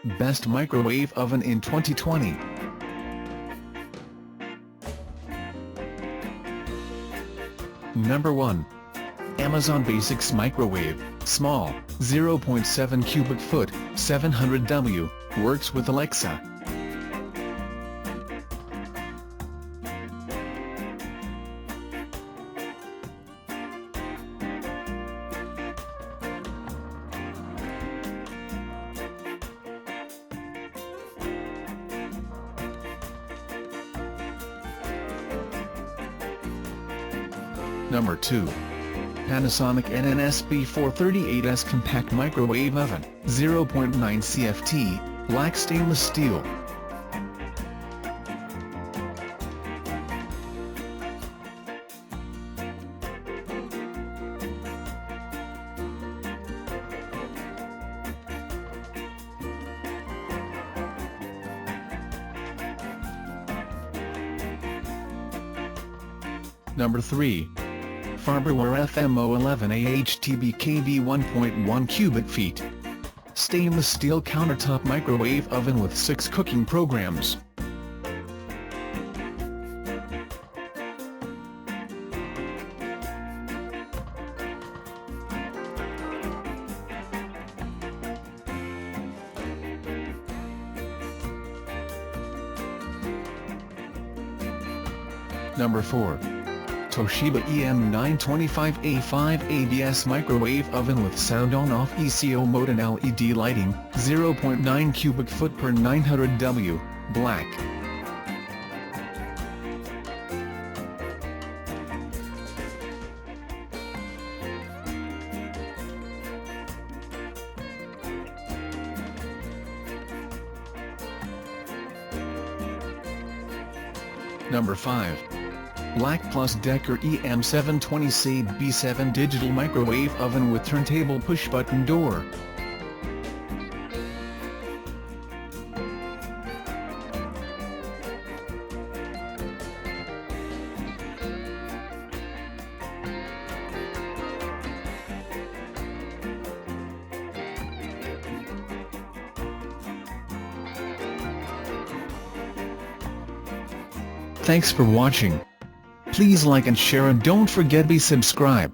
Best microwave oven in 2020. Number 1. Amazon Basics Microwave, small, 0.7 cubic foot, 700W, works with Alexa. Number 2. Panasonic NNSB 438S Compact Microwave Oven, 0.9 CFT, black stainless steel. Number 3. Farberware FMO11A HTB KV 1.1 cubic feet. Stainless steel countertop microwave oven with 6 cooking programs. Number 4. Toshiba EM925A5 ABS microwave oven with sound on-off ECO mode and LED lighting, 0.9 cubic foot per 900W, black. Number 5. BLACK+DECKER EM720C B7 digital microwave oven with turntable push-button door. Thanks for watching. Please like and share and don't forget to subscribe.